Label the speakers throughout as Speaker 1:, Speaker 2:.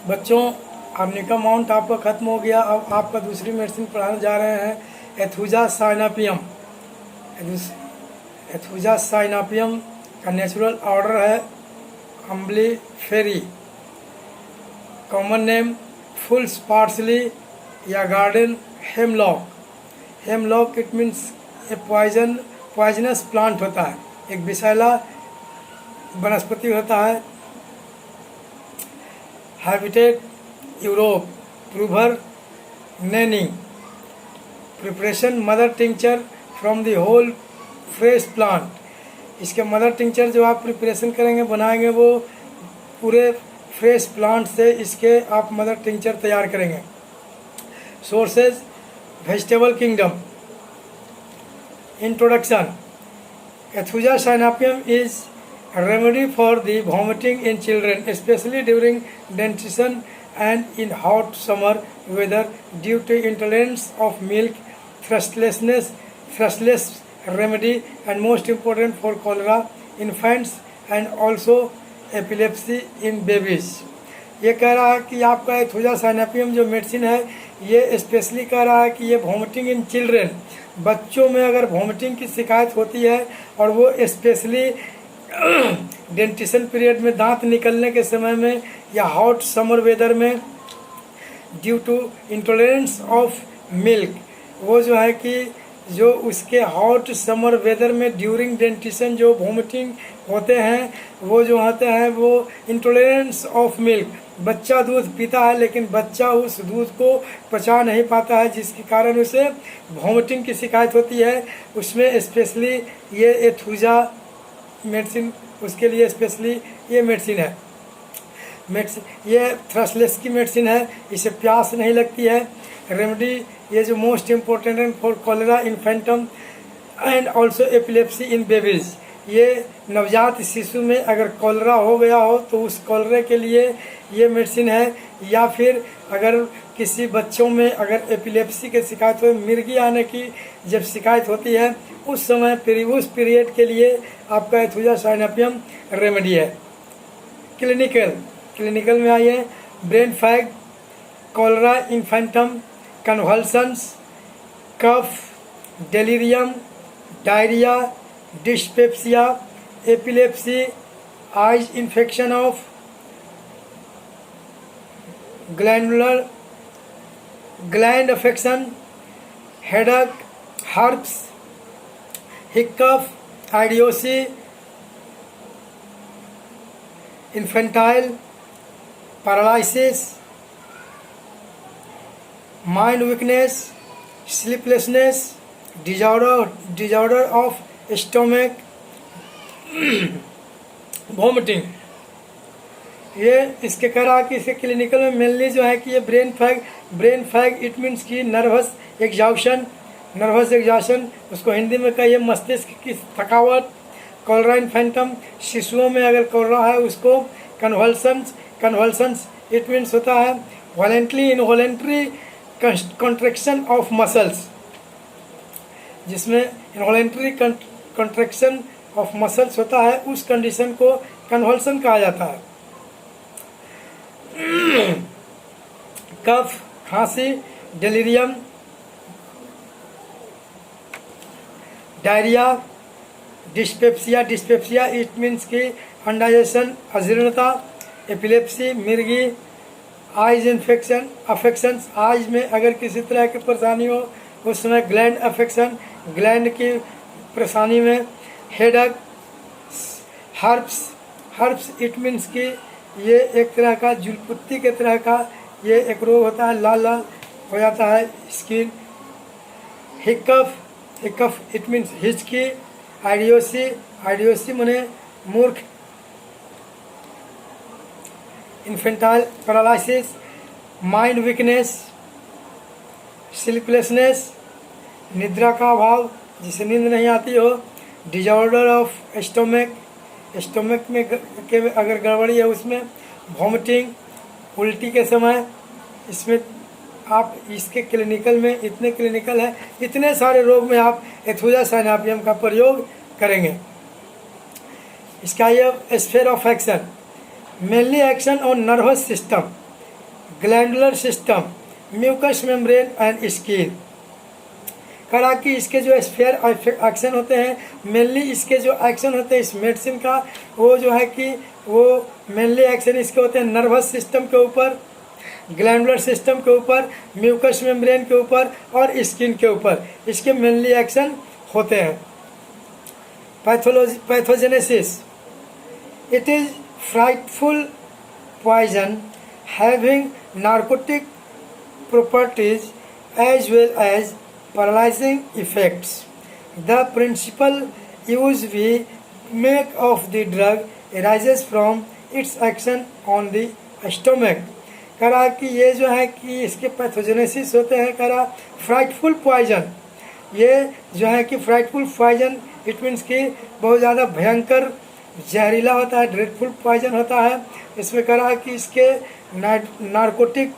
Speaker 1: बच्चों, arnica mount आपका ख़त्म हो गया। अब आपका दूसरी मेडिसिन पढ़ाने जा रहे हैं एथुजा साइनापियम। एथुजा साइनापियम का नेचुरल ऑर्डर है Umbelliferae. Common name fool's parsley या garden hemlock. Hemlock it means a poisonous plant होता है, एक विषैला वनस्पति होता है। Habitat Europe. प्रूवर नैनी। Preparation mother tincture from the whole fresh plant. इसके मदर टिंचर जो आप प्रिपरेशन करेंगे, बनाएंगे, वो पूरे फ्रेश प्लांट से इसके आप मदर टिंचर तैयार करेंगे। Sources vegetable kingdom. Introduction. Aethusa cynapium is a remedy for the vomiting in children, especially during dentition and in hot summer weather due to intolerance of milk. Thrustless remedy and most important for cholera, infants and also epilepsy in babies. ये कह रहा है कि आपका एथुजा साइनापियम जो medicine है, ये specially कह रहा है कि ये वॉमिटिंग इन चिल्ड्रेन, बच्चों में अगर वॉमिटिंग की शिकायत होती है और वो स्पेशली डेंटिशन पीरियड में, दांत निकलने के समय में, या हॉट समर वेदर में, due to intolerance of milk, वो जो है कि जो उसके हॉट समर वेदर में ड्यूरिंग डेंटिशन जो वॉमिटिंग होते हैं, वो जो होते हैं वो इंटॉलरेंस ऑफ मिल्क। बच्चा दूध पीता है लेकिन बच्चा उस दूध को पचा नहीं पाता है, जिसके कारण उसे वॉमिटिंग की शिकायत होती है। उसमें स्पेशली ये एथुजा मेडिसिन, उसके लिए स्पेशली ये मेडिसिन है। ये थ्रसलेस की मेडिसिन है, इसे प्यास नहीं लगती है। रेमेडी ये जो मोस्ट इम्पोर्टेंट है for cholera infantum and also epilepsy in babies. ये नवजात शिशु में अगर कॉलरा हो गया हो तो उस कॉलरे के लिए ये मेडिसिन है, या फिर अगर किसी बच्चों में अगर एपिलेप्सी की शिकायत हो, मिर्गी आने की जब शिकायत होती है, उस समय उस पीरियड के लिए आपका एथुजा साइनापियम रेमेडी है। क्लिनिकल में आइए। Brain fag, cholera infantum, convulsions, cough, delirium, diarrhoea, dyspepsia, epilepsy, eyes infection of gland affection, headache, herpes, hiccough, idiocy, infantile paralysis, mind weakness, sleeplessness, disorder of stomach, vomiting. ये इसके करा कि इसके क्लिनिकल में mainly जो है कि ये ब्रेन फैग इट मीन्स की नर्वस एग्जॉशन, उसको हिंदी में कहिए मस्तिष्क की थकावट। कॉलरा इन्फेंटम, शिशुओं में अगर कॉलरा है उसको कन्वल्सन्स इट मीन्स होता है voluntarily involuntary contraction of muscles, जिसमें इनवॉलेंट्री कॉन्ट्रैक्शन ऑफ मसल्स होता है, उस कंडीशन को कन्वल्सन कहा जाता है। कफ, खांसी, delirium, diarrhoea, dyspepsia it means की अंडाइजेशन, अजीर्णता, एपिलेप्सी, मिर्गी, आइज इन्फेक्शन अफेक्शंस, आइज में अगर किसी तरह की परेशानी हो उस समय ग्लैंड अफेक्शन, ग्लैंड की परेशानी में, हेडेक, हर्प्स इट मीन्स की ये एक तरह का जुलपुत्ती के तरह का ये एक रोग होता है, लाल हो जाता है स्किन। हिक्कफ इट मीन्स हिचकी, आइडियोसी मने मूर्ख, infantile paralysis, mind weakness, sleeplessness, निद्रा का अभाव, जिसे नींद नहीं आती हो, डिजॉर्डर ऑफ स्टोमक में के अगर गड़बड़ी है उसमें, वॉमिटिंग, उल्टी के समय। इसमें आप इसके क्लिनिकल में इतने क्लिनिकल है, इतने सारे रोग में आप एथुजा साइनापियम का प्रयोग करेंगे। इसका ये sphere of action, mainly action on nervous system, glandular system, mucous membrane and skin. कहा कि इसके जो स्फेयर एक्शन होते हैं, मेनली इसके जो एक्शन होते हैं इस मेडिसिन का, वो जो है कि वो मेनली एक्शन इसके होते हैं नर्वस सिस्टम के ऊपर, ग्लैंडुलर सिस्टम के ऊपर, म्यूकस मेम्ब्रेन के ऊपर और स्किन के ऊपर, इसके मेनली एक्शन होते हैं। Pathogenesis, it is frightful poison having narcotic properties as well as paralyzing effects. The principal use we make of the drug arises from its action on the stomach. करा कि ये जो है कि इसके पैथोजेनेसिस होते हैं, करा फ्राइटफुल पॉइजन, ये जो है कि फ्राइटफुल पॉइजन इट मीन्स कि बहुत ज़्यादा भयंकर जहरीला होता है, ड्रेडफुल पॉइजन होता है। इसमें करा कि इसके नारकोटिक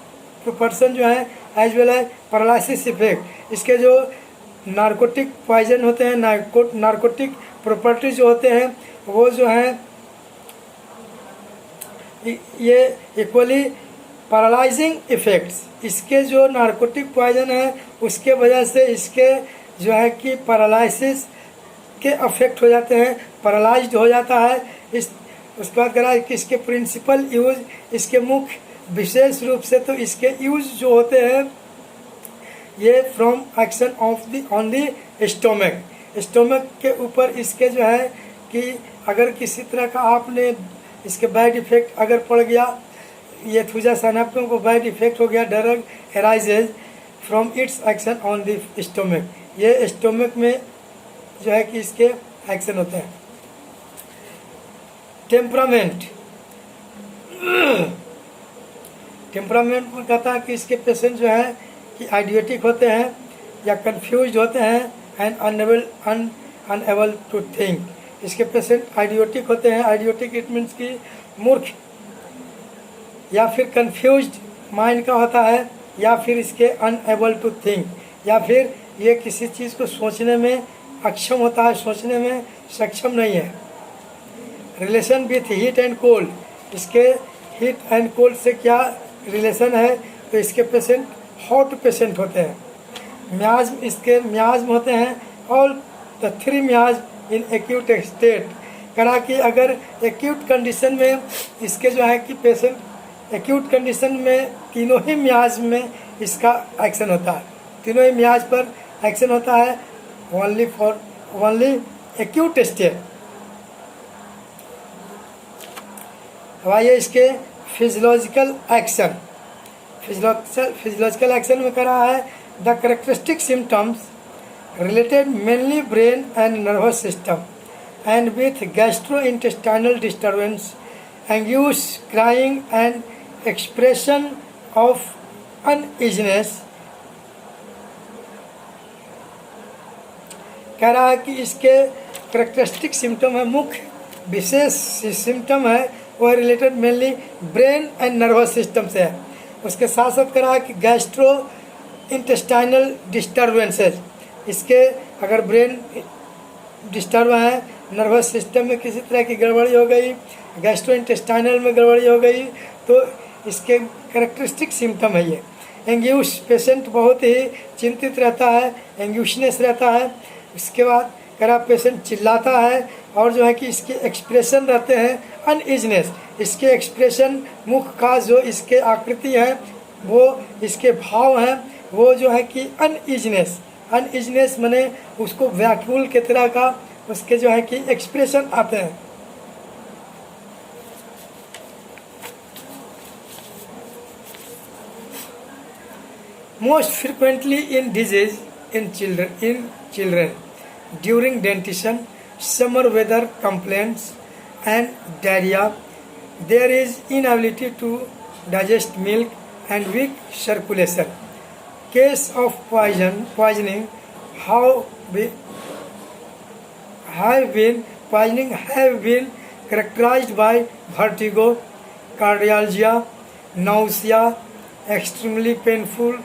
Speaker 1: प्रोपर्सन जो है as well as paralysis effect, इसके जो नारकोटिक पॉइजन होते हैं, नारकोटिक प्रॉपर्टीज जो होते हैं वो जो है ये इक्वली पैरालाइजिंग इफेक्ट्स, इसके जो नारकोटिक पॉइजन है उसके वजह से इसके जो है कि पैरालिसिस के अफेक्ट हो जाते हैं, पैरालाइज्ड हो जाता है। उसके बाद करा कि इसके प्रिंसिपल यूज, इसके मुख्य विशेष रूप से तो इसके यूज जो होते हैं ये from action of the on the stomach, stomach के ऊपर इसके जो है कि अगर किसी तरह का आपने इसके बैड इफेक्ट अगर पड़ गया, ये थूजा सैनापियम को बैड इफेक्ट हो गया, drug arises from its action on the stomach, ये स्टोमक में जो है कि इसके एक्शन होते हैं। टेम्परामेंट, टेम्परामेंट में कहता है कि इसके पेशेंट जो है कि आइडियोटिक होते हैं या कंफ्यूज होते हैं एंड अनएबल टू थिंक, इसके पेशेंट आइडियोटिक होते हैं। आइडियोटिक इट मीन्स कि मूर्ख या फिर कंफ्यूज्ड माइंड का होता है, या फिर इसके अनएबल टू थिंक, या फिर ये किसी चीज़ को सोचने में अक्षम होता है, सोचने में सक्षम नहीं है। Relation with heat and cold, इसके हीट एंड कोल्ड से क्या रिलेशन है, तो इसके पेशेंट हॉट पेशेंट होते हैं। म्याज्म, इसके म्याज्म होते हैं all the three miasm in acute state, करा कि अगर एक्यूट कंडीशन में इसके जो है कि पेशेंट एक्यूट कंडीशन में तीनों ही म्याज्म में इसका एक्शन होता है, तीनों ही म्याज पर एक्शन होता है ओनली एक्यूट स्टेट। अब आइए इसके फिजियोलॉजिकल एक्शन, फिजियोलॉजिकल एक्शन में करा है the characteristic symptoms related mainly brain and nervous system and with gastrointestinal disturbance, anguish, crying and expression of uneasiness. कह रहा है कि इसके करेक्टरिस्टिक सिम्टम है, मुख्य विशेष सिम्टम है वो related mainly brain and nervous system से है। उसके साथ साथ कह रहा है कि गैस्ट्रो इंटेस्टाइनल डिस्टर्बेंसेज, इसके अगर ब्रेन डिस्टर्ब है, नर्वस सिस्टम में किसी तरह की गड़बड़ी हो गई, गैस्ट्रो इंटेस्टाइनल में गड़बड़ी हो गई, तो इसके करेक्टरिस्टिक सिम्टम है ये। एंग्यूश, पेशेंट बहुत ही चिंतित रहता है, एंग्यूशनेस रहता है। इसके बाद करा पेशेंट चिल्लाता है और जो है कि इसके एक्सप्रेशन रहते हैं अनईजनेस, इसके एक्सप्रेशन मुख का जो इसके आकृति है वो इसके भाव हैं वो जो है कि अनईजनेस माने उसको व्याकुल के तरह का उसके जो है कि एक्सप्रेशन आते हैं। Most frequently in disease in children during dentition, summer weather complaints and diarrhea. There is inability to digest milk and weak circulation. Case of poisoning have been characterized by vertigo, cardialgia, nausea, extremely painful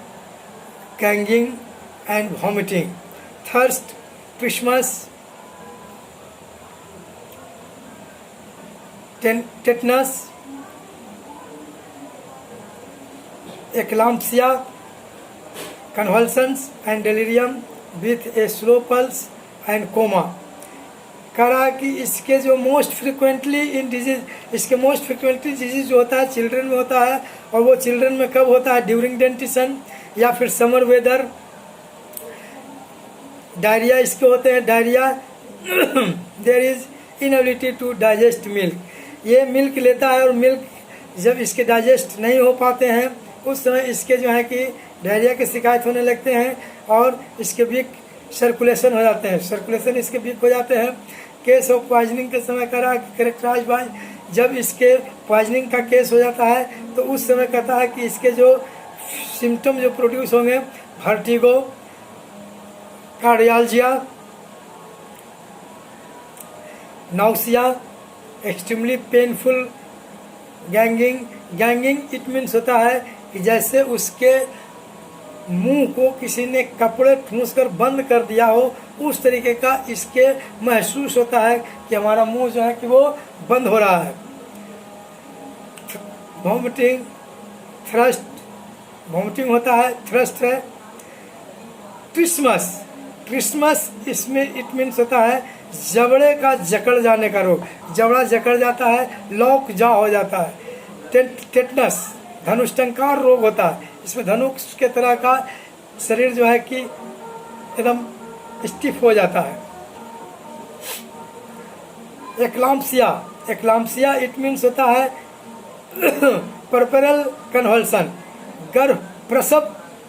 Speaker 1: gagging and vomiting, thirst, trismus, tetanus, एक्लाम्प्सिया, convulsions and delirium with a slow pulse and coma। कह रहा है कि इसके जो most frequently in disease, इसके most frequently disease जो होता है चिल्ड्रन में होता है, और वो चिल्ड्रन में कब होता है? ड्यूरिंग डेंटिशन या फिर समर वेदर। डायरिया इसके होते हैं, diarrhoea there is inability to digest milk. ये मिल्क लेता है और मिल्क जब इसके डाइजेस्ट नहीं हो पाते हैं उस समय इसके जो है कि डायरिया की शिकायत होने लगते हैं और इसके वीक सर्कुलेशन हो जाते हैं, सर्कुलेशन इसके वीक हो जाते हैं। केस ऑफ पॉइजनिंग के समय कह रहा है कैरेक्टराइज बाय, जब इसके पॉइजनिंग का केस हो जाता है तो उस समय कहता है कि इसके जो सिम्टम जो प्रोड्यूस होंगे, vertigo, cardialgia, nausea, extremely painful, gagging. Gagging it means होता है कि जैसे उसके मुंह को किसी ने कपड़े ठूंस कर बंद कर दिया हो, उस तरीके का इसके महसूस होता है कि हमारा मुंह जो है कि वो बंद हो रहा है। वॉमिटिंग, थ्रस्ट, वॉमिटिंग होता है, थ्रस्ट है। ट्रिस्मस, ट्रिस्मस इसमें इट मीन्स होता है जबड़े का जकड़ जाने का रोग, जबड़ा जकड़ जाता है, लॉक जा हो जाता है। टेटनस, धनुष्टंकार रोग होता है, इसमें धनुष के तरह का शरीर जो है कि एकदम स्टिफ हो जाता है। एक्लाम्प्सिया, एक्लाम्प्सिया इट मीन्स होता है परपेरल कन्वल्सन, गर्भ प्रसव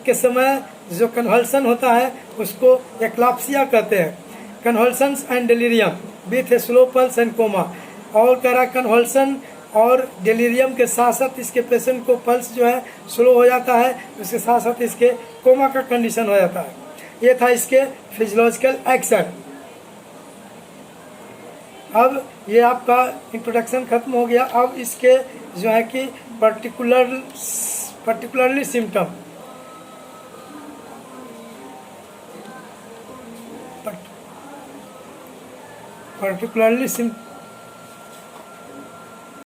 Speaker 1: के समय जो कन्वल्सन होता है उसको एक्लाम्प्सिया कहते हैं। Convulsions and delirium with a slow pulse and coma. और कह रहा कन्वल्सन और डेलीरियम के साथ साथ इसके पेशेंट को पल्स जो है स्लो हो जाता है, उसके साथ साथ इसके कोमा का कंडीशन हो जाता है। ये था इसके फिजियोलॉजिकल एक्शन। अब ये आपका इंट्रोडक्शन खत्म हो गया। अब इसके जो है कि पर्टिकुलरली सिम्टम, पर्टिकुलरली